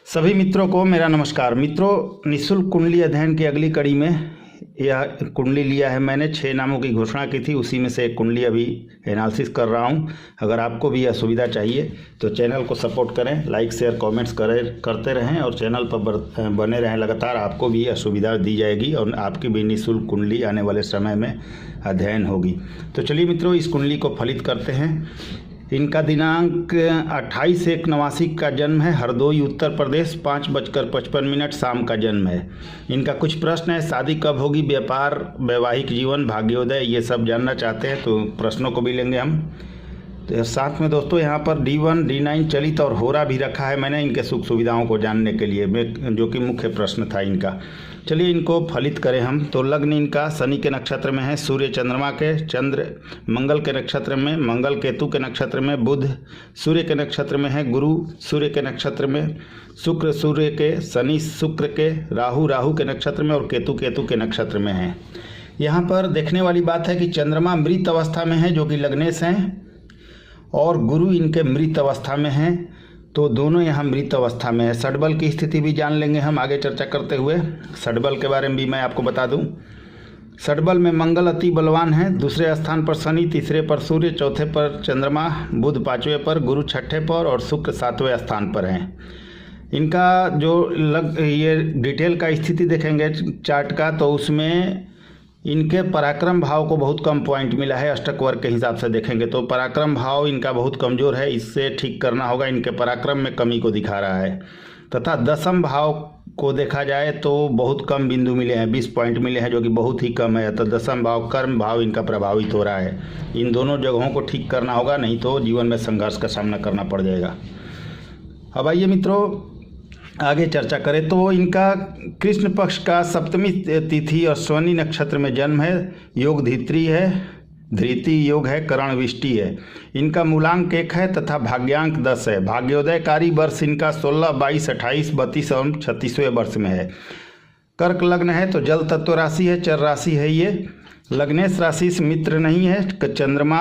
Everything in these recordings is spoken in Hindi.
सभी मित्रों को मेरा नमस्कार। मित्रों, निःशुल्क कुंडली अध्ययन की अगली कड़ी में यह कुंडली लिया है मैंने। 6 नामों की घोषणा की थी, उसी में से एक कुंडली अभी एनालिसिस कर रहा हूं। अगर आपको भी यह सुविधा चाहिए तो चैनल को सपोर्ट करें, लाइक शेयर कमेंट्स करते रहें और चैनल पर बने रहें। लगातार आपको भी यह सुविधा दी जाएगी और आपकी भी निःशुल्क कुंडली आने वाले समय में अध्ययन होगी। तो चलिए मित्रों, इस कुंडली को फलित करते हैं। इनका दिनांक 28/1/89 का जन्म है। हरदोई उत्तर प्रदेश, 5:55 शाम का जन्म है। इनका कुछ प्रश्न है। शादी कब होगी, व्यापार, वैवाहिक जीवन, भाग्योदय, ये सब जानना चाहते हैं तो प्रश्नों को भी लेंगे हम। तो साथ में दोस्तों यहाँ पर D1 D9 चलित और होरा भी रखा है मैंने इनके सुख सुविधाओं को जानने के लिए, जो कि मुख्य प्रश्न था इनका। चलिए इनको फलित करें हम। तो लग्न इनका शनि के नक्षत्र में है, सूर्य चंद्रमा के, चंद्र मंगल के नक्षत्र में, मंगल केतु के नक्षत्र में, बुध सूर्य के नक्षत्र में है, गुरु सूर्य के नक्षत्र में, शुक्र सूर्य के, शनि शुक्र के, राहु के नक्षत्र में और केतु के नक्षत्र में है। यहाँ पर देखने वाली बात है कि चंद्रमा मृत अवस्था में है, जो कि लग्नेश हैं, और गुरु इनके मृत अवस्था में हैं। तो दोनों यहाँ मृत अवस्था में है। षडबल की स्थिति भी जान लेंगे हम आगे चर्चा करते हुए। षडबल के बारे में भी मैं आपको बता दूं। षडबल में मंगल अति बलवान है, दूसरे स्थान पर शनि, तीसरे पर सूर्य, चौथे पर चंद्रमा, बुध 5वें पर, गुरु 6ठे पर और शुक्र 7वें स्थान पर हैं। इनका जो ये डिटेल का स्थिति देखेंगे चार्ट का, तो उसमें इनके पराक्रम भाव को बहुत कम पॉइंट मिला है। अष्टक वर्ग के हिसाब से देखेंगे तो पराक्रम भाव इनका बहुत कमज़ोर है, इससे ठीक करना होगा। इनके पराक्रम में कमी को दिखा रहा है। तथा दशम भाव को देखा जाए तो बहुत कम बिंदु मिले हैं, 20 पॉइंट मिले हैं, जो कि बहुत ही कम है। तो दशम भाव कर्म भाव इनका प्रभावित हो रहा है। इन दोनों जगहों को ठीक करना होगा, नहीं तो जीवन में संघर्ष का सामना करना पड़ जाएगा। अब आइए मित्रों आगे चर्चा करें। तो इनका कृष्ण पक्ष का सप्तमी तिथि और श्रवणी नक्षत्र में जन्म है। योग धरित्री है, धृति योग है, करण विष्टि है। इनका मूलांक 1 है तथा भाग्यांक 10 है। भाग्योदयकारी वर्ष इनका 16, 22, 28, 32 और 36वें वर्ष में है। कर्क लग्न है, तो जल तत्व राशि है, चर राशि है। ये लग्नेश राशि से मित्र नहीं है। चंद्रमा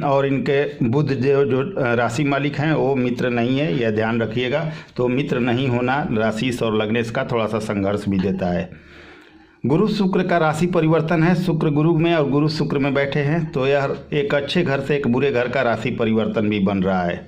और इनके बुध जो राशि मालिक हैं वो मित्र नहीं है, यह ध्यान रखिएगा। तो मित्र नहीं होना राशि और लग्नेश का थोड़ा सा संघर्ष भी देता है। गुरु शुक्र का राशि परिवर्तन है, शुक्र गुरु में और गुरु शुक्र में बैठे हैं, तो यह एक अच्छे घर से एक बुरे घर का राशि परिवर्तन भी बन रहा है।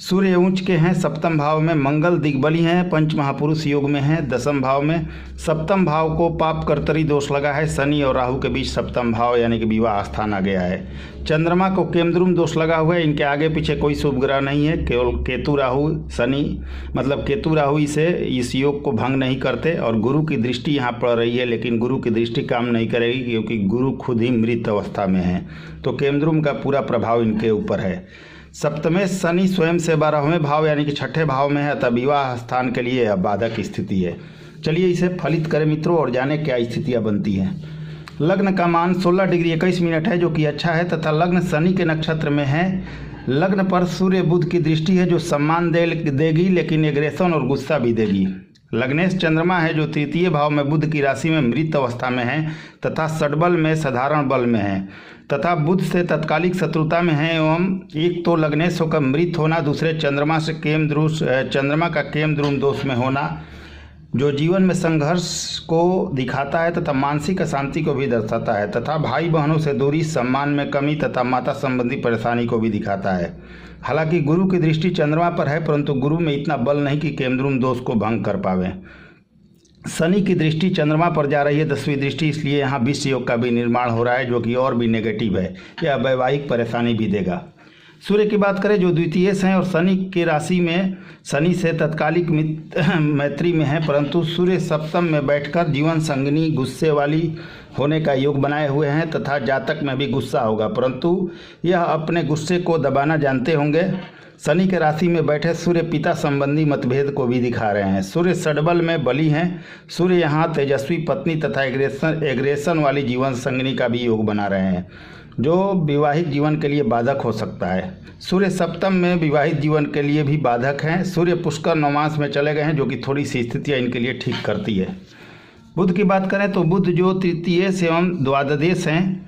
सूर्य उच्च के हैं, सप्तम भाव में। मंगल दिग्बली हैं, पंच महापुरुष योग में हैं, दशम भाव में। सप्तम भाव को पाप कर्तरी दोष लगा है। शनि और राहु के बीच सप्तम भाव यानी कि विवाह स्थान आ गया है। चंद्रमा को केमद्रुम दोष लगा हुआ है। इनके आगे पीछे कोई शुभ ग्रह नहीं है, केवल केतु राहु शनि, मतलब केतु राहु इसे इस योग को भंग नहीं करते। और गुरु की दृष्टि यहाँ पड़ रही है, लेकिन गुरु की दृष्टि काम नहीं करेगी क्योंकि गुरु खुद ही मृत अवस्था में है। तो केमद्रुम का पूरा प्रभाव इनके ऊपर है। सप्तमें शनि स्वयं से 12वें भाव यानी कि 6ठे भाव में है, अतः विवाह स्थान के लिए बाधक स्थिति है। चलिए इसे फलित करें मित्रों और जाने क्या स्थितियां बनती हैं। लग्न का मान 16 डिग्री 21 मिनट है, जो कि अच्छा है, तथा लग्न शनि के नक्षत्र में है। लग्न पर सूर्य बुध की दृष्टि है, जो सम्मान देगी लेकिन एग्रेशन और गुस्सा भी देगी। लग्नेश चंद्रमा है, जो तृतीय भाव में बुध की राशि में मृत अवस्था में है तथा षडबल में साधारण बल में है तथा बुध से तत्कालिक शत्रुता में है। एवं एक तो लग्नेश होकर मृत होना, दूसरे चंद्रमा से चंद्रमा का केमद्रुम दोष में होना, जो जीवन में संघर्ष को दिखाता है तथा मानसिक अशांति को भी दर्शाता है तथा भाई बहनों से दूरी, सम्मान में कमी तथा माता संबंधी परेशानी को भी दिखाता है। हालांकि गुरु की दृष्टि चंद्रमा पर है, परंतु गुरु में इतना बल नहीं कि केमद्रुम दोष को भंग कर पावे। शनि की दृष्टि चंद्रमा पर जा रही है, 10वीं दृष्टि, इसलिए यहाँ विष योग का भी निर्माण हो रहा है, जो कि और भी नेगेटिव है। यह वैवाहिक परेशानी भी देगा। सूर्य की बात करें जो द्वितीय हैं और शनि की राशि में शनि से तत्कालिक मैत्री में है, परंतु सूर्य सप्तम में बैठकर जीवन संगिनी गुस्से वाली होने का योग बनाए हुए हैं तथा जातक में भी गुस्सा होगा, परंतु यह अपने गुस्से को दबाना जानते होंगे। शनि के राशि में बैठे सूर्य पिता संबंधी मतभेद को भी दिखा रहे हैं। सूर्य षडबल में बली हैं। सूर्य यहाँ तेजस्वी पत्नी तथा एग्रेशन वाली जीवन संगिनी का भी योग बना रहे हैं, जो विवाहित जीवन के लिए बाधक हो सकता है। सूर्य सप्तम में विवाहित जीवन के लिए भी बाधक हैं। सूर्य पुष्कर नवमांश में चले गए हैं, जो कि थोड़ी सी स्थितियाँ इनके लिए ठीक करती है। बुध की बात करें तो बुध जो तृतीय एवं द्वादश हैं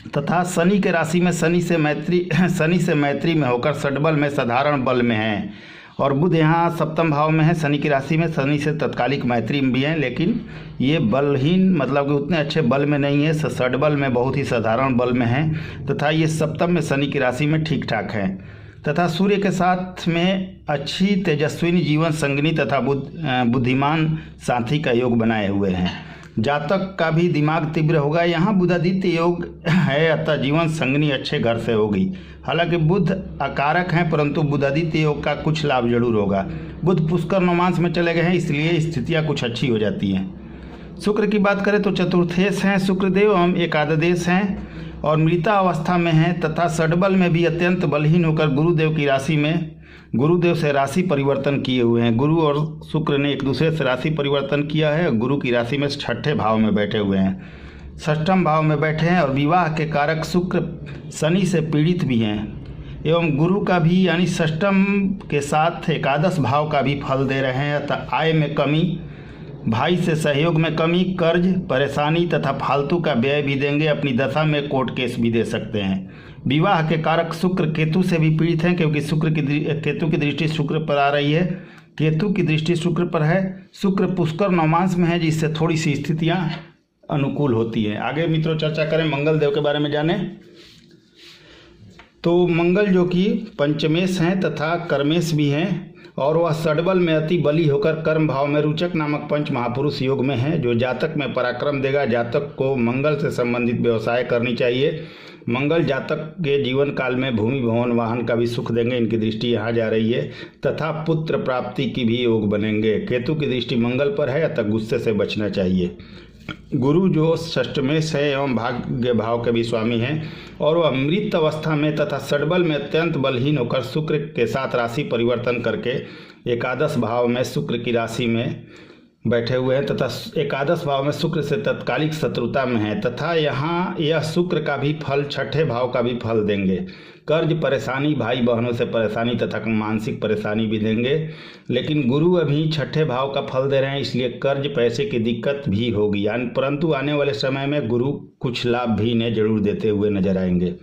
तथा शनि के राशि में शनि से मैत्री में होकर षडबल में साधारण बल में हैं और बुध यहाँ सप्तम भाव में है शनि की राशि में। शनि से तत्कालिक मैत्री में भी हैं, लेकिन ये बलहीन, मतलब कि उतने अच्छे बल में नहीं है, षड बल में, बहुत ही साधारण बल में है, तथा ये सप्तम में शनि की राशि में ठीक ठाक है, तथा सूर्य के साथ में अच्छी तेजस्विनी जीवन संगिनी तथा बुद्धिमान साथी का योग बनाए हुए हैं। जातक का भी दिमाग तीव्र होगा। यहाँ बुधादित्य योग है, अतः जीवन संगिनी अच्छे घर से होगी। हालांकि बुध अकारक हैं, परंतु बुधादित्य योग का कुछ लाभ जरूर होगा। बुध पुष्कर नौमांस में चले गए हैं, इसलिए स्थितियाँ कुछ अच्छी हो जाती हैं। शुक्र की बात करें तो चतुर्थेश हैं शुक्रदेव एवं एकादश हैं और मृता अवस्था में हैं, तथा षडबल में भी अत्यंत बलहीन होकर गुरुदेव की राशि में, गुरुदेव से राशि परिवर्तन किए हुए हैं। गुरु और शुक्र ने एक दूसरे से राशि परिवर्तन किया है। गुरु की राशि में छठे भाव में बैठे हुए हैं, षष्ठम भाव में बैठे हैं, और विवाह के कारक शुक्र शनि से पीड़ित भी हैं, एवं गुरु का भी यानी षष्ठम के साथ एकादश भाव का भी फल दे रहे हैं। अतः आय में कमी, भाई से सहयोग में कमी, कर्ज, परेशानी तथा फालतू का व्यय भी देंगे। अपनी दशा में कोर्ट केस भी दे सकते हैं। विवाह के कारक शुक्र केतु से भी पीड़ित हैं, क्योंकि केतु की दृष्टि शुक्र पर आ रही है। केतु की दृष्टि शुक्र पर है। शुक्र पुष्कर नौमांस में है, जिससे थोड़ी सी स्थितियां अनुकूल होती हैं। आगे मित्रों चर्चा करें मंगल देव के बारे में जानें तो मंगल जो कि पंचमेश हैं तथा कर्मेश भी हैं, और वह षडबल में अति बली होकर कर्म भाव में रोचक नामक पंच महापुरुष योग में है, जो जातक में पराक्रम देगा। जातक को मंगल से संबंधित व्यवसाय करनी चाहिए। मंगल जातक के जीवन काल में भूमि भवन वाहन का भी सुख देंगे, इनकी दृष्टि यहाँ जा रही है, तथा पुत्र प्राप्ति की भी योग बनेंगे। केतु की दृष्टि मंगल पर है, अतः गुस्से से बचना चाहिए। गुरु जो षष्ठमेश है एवं भाग्य भाव के भी स्वामी हैं, और वह मृत अवस्था में तथा षडबल में अत्यंत बलहीन होकर शुक्र के साथ राशि परिवर्तन करके एकादश भाव में शुक्र की राशि में बैठे हुए हैं, तथा एकादश भाव में शुक्र से तत्कालिक शत्रुता में है, तथा यहाँ यह शुक्र का भी फल छठे भाव का भी फल देंगे। कर्ज, परेशानी, भाई बहनों से परेशानी तथा मानसिक परेशानी भी देंगे। लेकिन गुरु अभी छठे भाव का फल दे रहे हैं, इसलिए कर्ज पैसे की दिक्कत भी होगी, परंतु आने वाले समय में गुरु कुछ लाभ भी इन्हें जरूर देते हुए नजर आएंगे।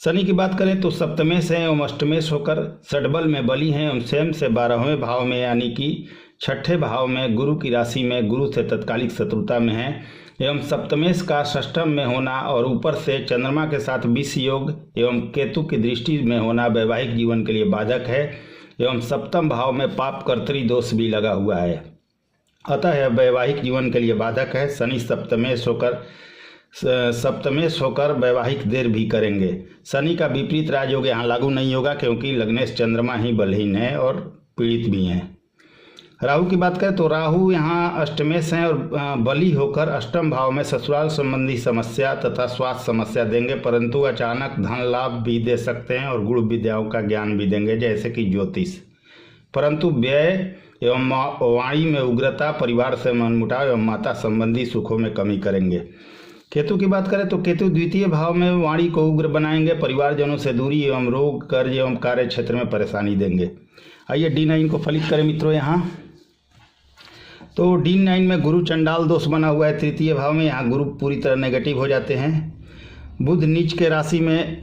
शनि की बात करें तो सप्तमेश हैं एवं अष्टमेश होकर षडबल में बली हैं एवं स्वयं से 12वें भाव में यानी कि छठे भाव में गुरु की राशि में गुरु से तत्कालिक शत्रुता में है, एवं सप्तमेश का षष्ठम में होना और ऊपर से चंद्रमा के साथ विष योग एवं केतु की दृष्टि में होना वैवाहिक जीवन के लिए बाधक है, एवं सप्तम भाव में पाप कर्तरी दोष भी लगा हुआ है, अतः यह वैवाहिक जीवन के लिए बाधक है। शनि सप्तमेश होकर वैवाहिक देर भी करेंगे। शनि का विपरीत राजयोग यहाँ लागू नहीं होगा, क्योंकि लग्नेश चंद्रमा ही बलहीन है और पीड़ित भी हैं। राहु की बात करें तो राहु यहाँ अष्टमेश हैं और बली होकर अष्टम भाव में ससुराल संबंधी समस्या तथा स्वास्थ्य समस्या देंगे, परंतु अचानक धन लाभ भी दे सकते हैं और गुण विद्याओं का ज्ञान भी देंगे, जैसे कि ज्योतिष। परंतु व्यय एवं वाणी में उग्रता, परिवार से मनमुटाव एवं माता संबंधी सुखों में कमी करेंगे। केतु की बात करें तो केतु द्वितीय भाव में वाणी को उग्र बनाएंगे, परिवारजनों से दूरी एवं रोग, कर्ज एवं कार्य क्षेत्र में परेशानी देंगे। आइए D9 को फलित करें मित्रों। यहाँ तो D9 में गुरु चंडाल दोष बना हुआ है तृतीय भाव में, यहाँ गुरु पूरी तरह नेगेटिव हो जाते हैं। बुध नीच के राशि में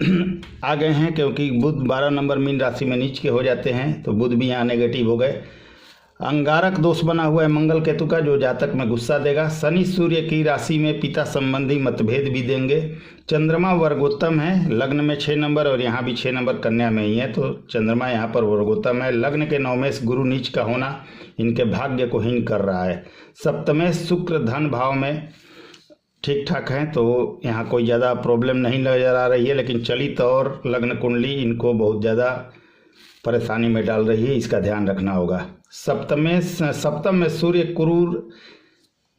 आ गए हैं, क्योंकि बुध 12 नंबर मीन राशि में नीच के हो जाते हैं, तो बुध भी यहाँ नेगेटिव हो गए। अंगारक दोष बना हुआ है मंगल केतु का, जो जातक में गुस्सा देगा। शनि सूर्य की राशि में पिता संबंधी मतभेद भी देंगे। चंद्रमा वर्गोत्तम है, लग्न में 6 नंबर और यहाँ भी 6 नंबर कन्या में ही है, तो चंद्रमा यहाँ पर वर्गोत्तम है। लग्न के नवमेश गुरु नीच का होना इनके भाग्य को हीन कर रहा है। सप्तमेश शुक्र धन भाव में ठीक ठाक हैं, तो यहाँ कोई ज़्यादा प्रॉब्लम नहीं नजर आ रही है, लेकिन चलित और लग्न कुंडली इनको बहुत ज़्यादा परेशानी में डाल रही है, इसका ध्यान रखना होगा। सप्तम में सूर्य क्रूर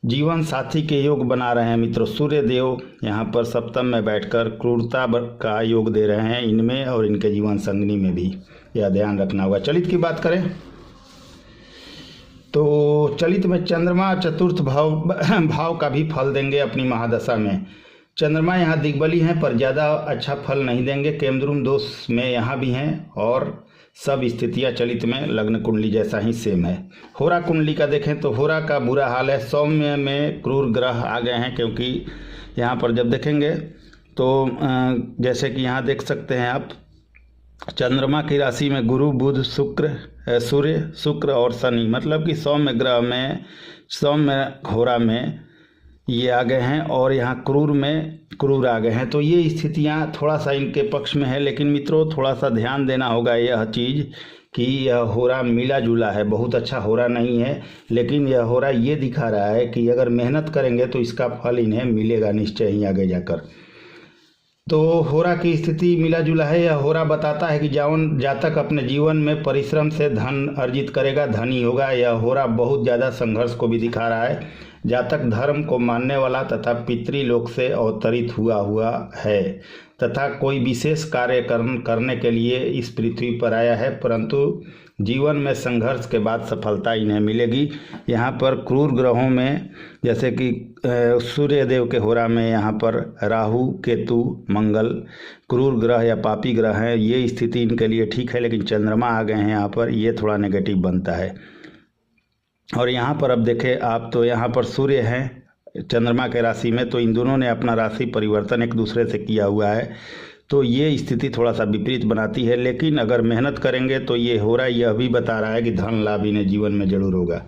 जीवन साथी के योग बना रहे हैं मित्रों। सूर्य देव यहाँ पर सप्तम में बैठकर क्रूरता का योग दे रहे हैं इनमें और इनके जीवन संगनी में भी, यह ध्यान रखना होगा। चलित की बात करें तो चलित में चंद्रमा चतुर्थ भाव का भी फल देंगे अपनी महादशा में। चंद्रमा यहाँ दिग्बली हैं पर ज़्यादा अच्छा फल नहीं देंगे। केमद्रुम दोष में यहाँ भी हैं और सब स्थितियाँ चलित में लग्न कुंडली जैसा ही सेम है। होरा कुंडली का देखें तो होरा का बुरा हाल है। सौम्य में क्रूर ग्रह आ गए हैं, क्योंकि यहाँ पर जब देखेंगे तो जैसे कि यहाँ देख सकते हैं आप, चंद्रमा की राशि में गुरु, बुध, शुक्र, सूर्य, शुक्र और शनि, मतलब कि सौम्य ग्रह में, सौम्य होरा में ये आ गए हैं और यहाँ क्रूर में क्रूर आ गए हैं। तो ये स्थितियाँ थोड़ा सा इनके पक्ष में है, लेकिन मित्रों थोड़ा सा ध्यान देना होगा यह चीज़ कि यह होरा मिला जुला है, बहुत अच्छा होरा नहीं है, लेकिन यह होरा ये दिखा रहा है कि अगर मेहनत करेंगे तो इसका फल इन्हें मिलेगा निश्चय ही आगे जाकर। तो होरा की स्थिति मिला जुला है। यह होरा बताता है कि जातक अपने जीवन में परिश्रम से धन अर्जित करेगा, धनी होगा। यह होरा बहुत ज़्यादा संघर्ष को भी दिखा रहा है। जातक धर्म को मानने वाला तथा पितृलोक से अवतरित हुआ है तथा कोई विशेष कार्य करने के लिए इस पृथ्वी पर आया है, परंतु जीवन में संघर्ष के बाद सफलता इन्हें मिलेगी। यहाँ पर क्रूर ग्रहों में जैसे कि सूर्य देव के होरा में यहाँ पर राहु, केतु, मंगल क्रूर ग्रह या पापी ग्रह हैं। ये स्थिति इनके लिए ठीक है, लेकिन चंद्रमा आ गए हैं यहाँ पर, ये थोड़ा नेगेटिव बनता है। और यहाँ पर अब देखें आप, तो यहाँ पर सूर्य हैं चंद्रमा के राशि में, तो इन दोनों ने अपना राशि परिवर्तन एक दूसरे से किया हुआ है, तो ये स्थिति थोड़ा सा विपरीत बनाती है। लेकिन अगर मेहनत करेंगे तो ये हो रहा है, यह भी बता रहा है कि धन लाभ इन्हें जीवन में जरूर होगा।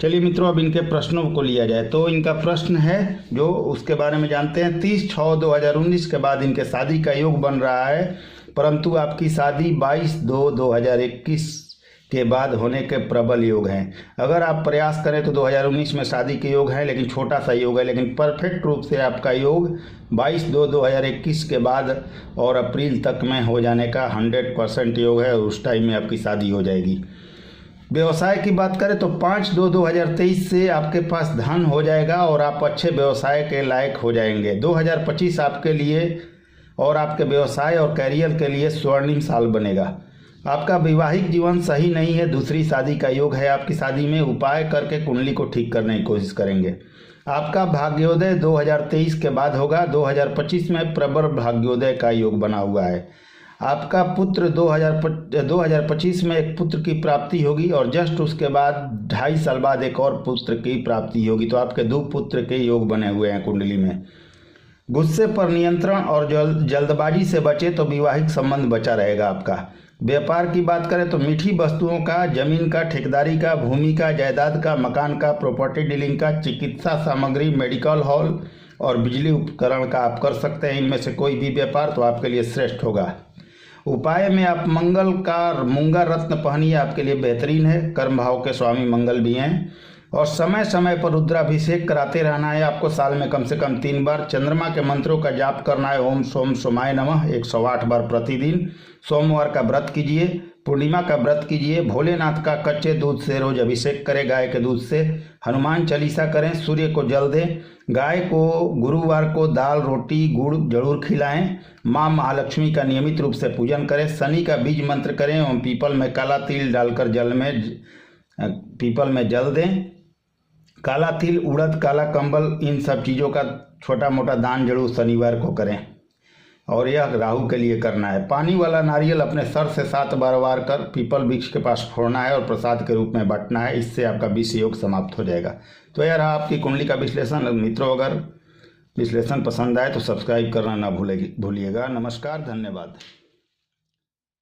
चलिए मित्रों, अब इनके प्रश्नों को लिया जाए तो इनका प्रश्न है जो उसके बारे में जानते हैं। 30/6/2019 के बाद इनके शादी का योग बन रहा है, परंतु आपकी शादी 22/2/2021 के बाद होने के प्रबल योग हैं। अगर आप प्रयास करें तो 2019 में शादी के योग हैं, लेकिन छोटा सा योग है, लेकिन परफेक्ट रूप से आपका योग 22/2/2021 के बाद और अप्रैल तक में हो जाने का 100% योग है, और उस टाइम में आपकी शादी हो जाएगी। व्यवसाय की बात करें तो 5/2/2023 से आपके पास धन हो जाएगा और आप अच्छे व्यवसाय के लायक हो जाएंगे। 2025 आपके लिए और आपके व्यवसाय और कैरियर के लिए स्वर्णिम साल बनेगा। आपका वैवाहिक जीवन सही नहीं है, दूसरी शादी का योग है। आपकी शादी में उपाय करके कुंडली को ठीक करने की कोशिश करेंगे। आपका भाग्योदय 2023 के बाद होगा। 2025 में प्रबल भाग्योदय का योग बना हुआ है। आपका पुत्र 2025 में एक पुत्र की प्राप्ति होगी और जस्ट उसके बाद 2.5 साल बाद एक और पुत्र की प्राप्ति होगी। तो आपके 2 पुत्र के योग बने हुए हैं कुंडली में। गुस्से पर नियंत्रण और जल्दबाजी से बचे तो वैवाहिक संबंध बचा रहेगा आपका। व्यापार की बात करें तो मीठी वस्तुओं का, जमीन का, ठेकेदारी का, भूमि का, जायदाद का, मकान का, प्रॉपर्टी डीलिंग का, चिकित्सा सामग्री, मेडिकल हॉल और बिजली उपकरण का आप कर सकते हैं। इनमें से कोई भी व्यापार तो आपके लिए श्रेष्ठ होगा। उपाय में आप मंगल का मूंगा रत्न पहनिए, आपके लिए बेहतरीन है। कर्म भाव के स्वामी मंगल भी हैं। और समय समय पर रुद्राभिषेक कराते रहना है आपको, साल में कम से कम 3 बार। चंद्रमा के मंत्रों का जाप करना है, ओम सोम सोमाय नमः 108 बार प्रतिदिन। सोमवार का व्रत कीजिए, पूर्णिमा का व्रत कीजिए। भोलेनाथ का कच्चे दूध से रोज अभिषेक करें, गाय के दूध से। हनुमान चालीसा करें, सूर्य को जल दें। गाय को गुरुवार को दाल, रोटी, गुड़ जरूर खिलाएं। माँ महालक्ष्मी का नियमित रूप से पूजन करें। शनि का बीज मंत्र करें एवं पीपल में काला तिल डालकर पीपल में जल दें। काला तिल, उड़द, काला कंबल, इन सब चीज़ों का छोटा मोटा दान जरूर शनिवार को करें, और यह राहु के लिए करना है। पानी वाला नारियल अपने सर से 7 बार वार कर पीपल वृक्ष के पास फोड़ना है और प्रसाद के रूप में बांटना है। इससे आपका विष योग समाप्त हो जाएगा। तो यह रहा आपकी कुंडली का विश्लेषण। मित्रों, अगर विश्लेषण पसंद आए तो सब्सक्राइब करना ना भूलिएगा। नमस्कार, धन्यवाद।